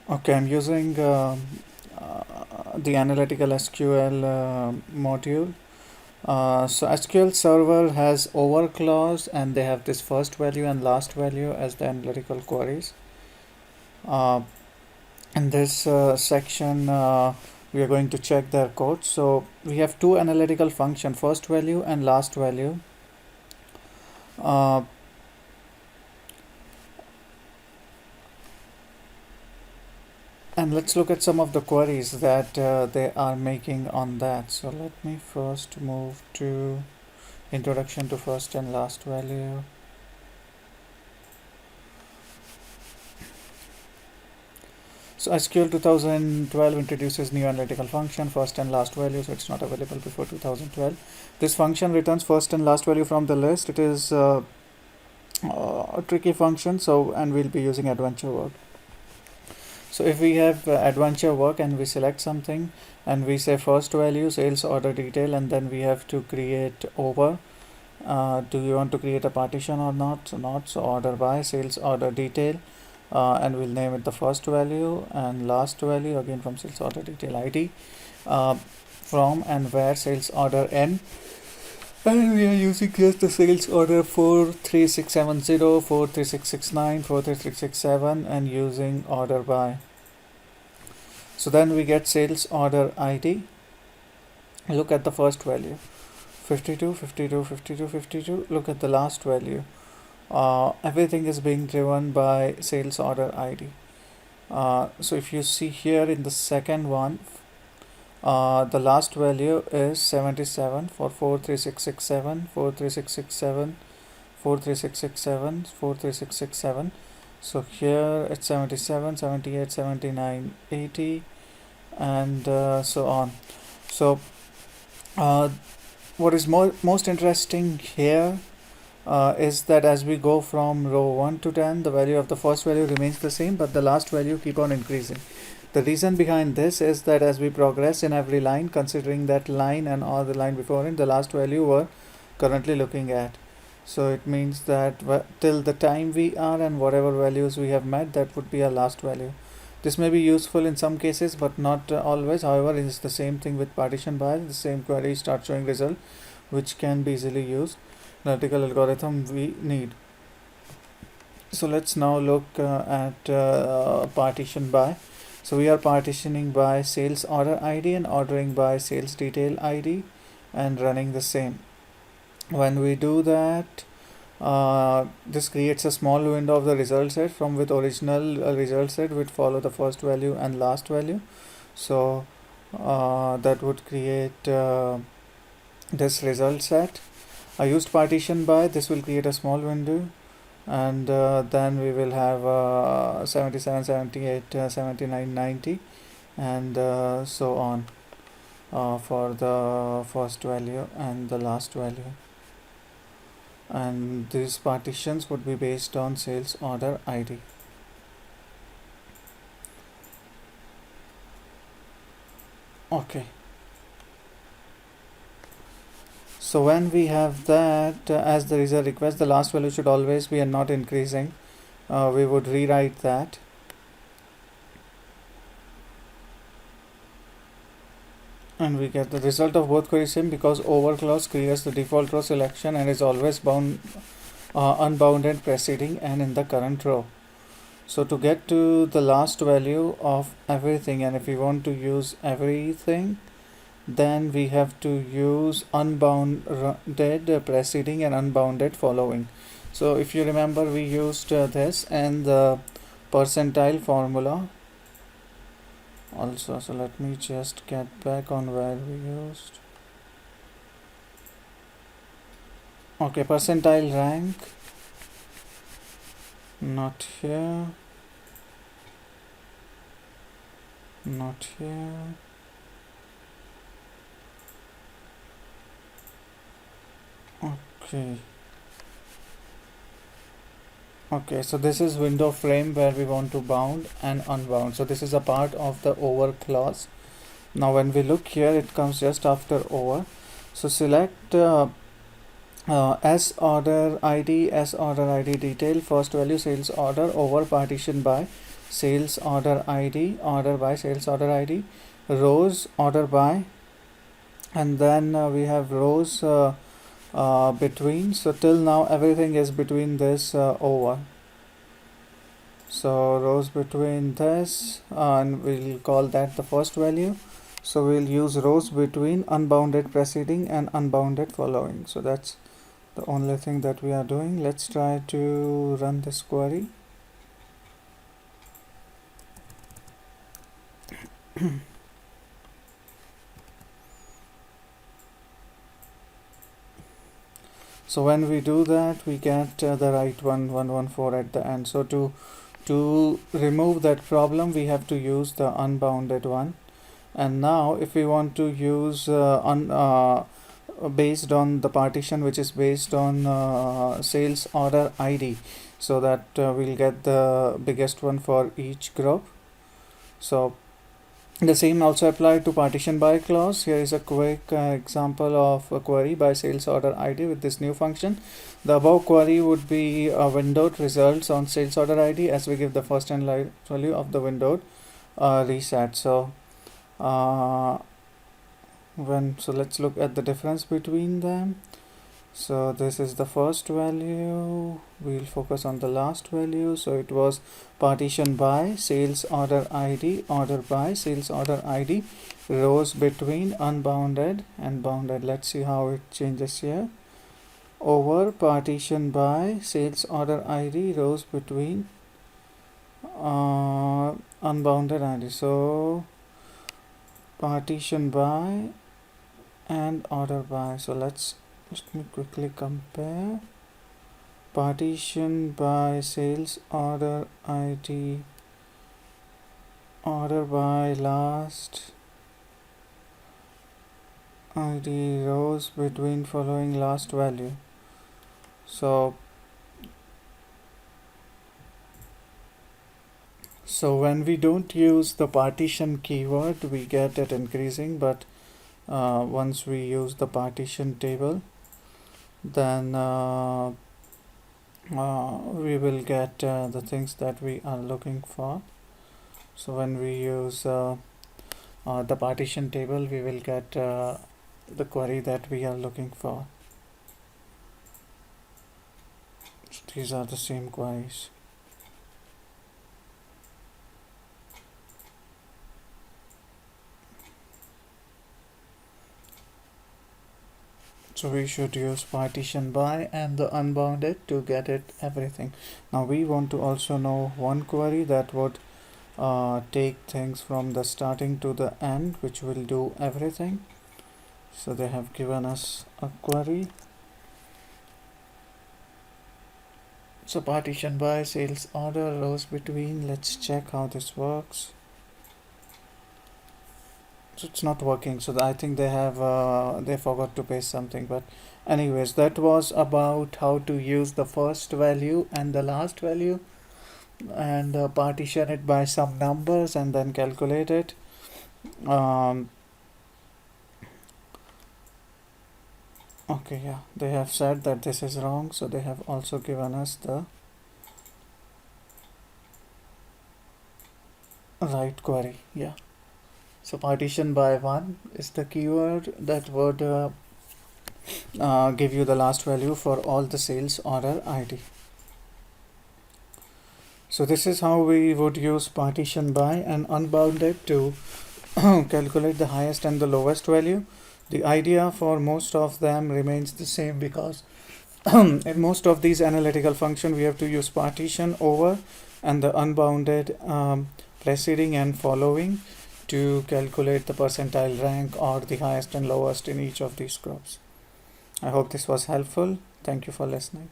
Okay, I'm using the analytical SQL module. So SQL Server has over clause, and they have this first value and last value as the analytical queries. Uh, in this section, we are going to check their code. So we have two analytical function, first value and last value. Uh, and let's look at some of the queries that they are making on that. So let me first move to introduction to first and last value. So SQL 2012 introduces new analytical function first and last value, so it's not available before 2012. This function returns first and last value from the list. It is a tricky function, so and we'll be using adventure work. So if we have adventure work and we select something and we say first value sales order detail, and then we have to create over. Do you want to create a partition or not? So not, so order by sales order detail, and we'll name it the first value, and last value again from sales order detail ID, from and where sales order n, and we are using just the sales order 43670, 43669, 43667, and using order by. So then we get sales order ID. Look at the first value 52, 52, 52, 52. Look at the last value. Everything is being driven by sales order ID. So if you see here in the second one, the last value is 77 for 43667, 43667, 43667, 43667. So here it's 77, 78, 79, 80, and so on. So what is most interesting here is that as we go from row 1 to 10, the value of the first value remains the same, but the last value keep on increasing. The reason behind this is that as we progress in every line, considering that line and all the line before it, the last value we're currently looking at. So it means that till the time we are and whatever values we have met, that would be our last value. This may be useful in some cases, but not always. However, it's the same thing with partition by. The same query start showing result, which can be easily used. Analytical algorithm we need. So let's now look at partition by. So we are partitioning by sales order ID and ordering by sales detail ID, and running the same. When we do that, this creates a small window of the result set from with original result set would follow the first value and last value. So that would create this result set. I used partition by. This will create a small window, and then we will have 77, 78, 79, 90, and so on for the first value and the last value. And these partitions would be based on sales order ID. Okay. So when we have that as the result request, the last value should always be and not increasing. We would rewrite that. And we get the result of both queries same, because over clause creates the default row selection and is always unbounded preceding and in the current row. So to get to the last value of everything, and if we want to use everything, then we have to use unbounded preceding and unbounded following. So if you remember, we used this and the percentile formula also. So let me just get back on where we used. Okay, percentile rank, not here, not here. Okay. Okay, so this is window frame where we want to bound and unbound. So this is a part of the over clause. Now when we look here, it comes just after over. So select S order ID, S order ID detail, first value sales order over partition by. sales order ID, order by sales order ID, rows order by, and then we have rows between. So till now everything is between this over. So rows between this, and we'll call that the first value. So we'll use rows between unbounded preceding and unbounded following. So that's the only thing that we are doing. Let's try to run this query. So when we do that, we get the right 114 at the end. So to remove that problem, we have to use the unbounded one. And now if we want to use based on the partition which is based on sales order ID, so that we'll get the biggest one for each group. So the same also applied to partition by clause. Here is a quick example of a query by sales order ID with this new function. The above query would be windowed results on sales order ID as we give the first and last value of the windowed reset. So let's look at the difference between them. So this is the first value, we'll focus on the last value. So it was partition by sales order ID, order by sales order ID, rows between unbounded and bounded. Let's see how it changes here. Over partition by sales order ID, rows between unbounded ID. So partition by and order by. So let me quickly compare. Partition by sales order ID, order by last ID, rows between following last value. So when we don't use the partition keyword, we get it increasing, but once we use the partition table, then we will get the things that we are looking for. So when we use the partition table, we will get the query that we are looking for. So these are the same queries. So we should use partition by and the unbounded to get it everything. Now we want to also know one query that would take things from the starting to the end, which will do everything. So they have given us a query. So partition by sales order, rows between. Let's check how this works. So it's not working, so I think they have they forgot to paste something, but anyways, that was about how to use the first value and the last value and partition it by some numbers and then calculate it. Okay, yeah, they have said that this is wrong, so they have also given us the right query. Yeah. So partition by 1 is the keyword that would give you the last value for all the sales order ID. So this is how we would use partition by and unbounded to calculate the highest and the lowest value. The idea for most of them remains the same, because in most of these analytical functions we have to use partition, over, and the unbounded preceding and following to calculate the percentile rank or the highest and lowest in each of these groups. I hope this was helpful. Thank you for listening.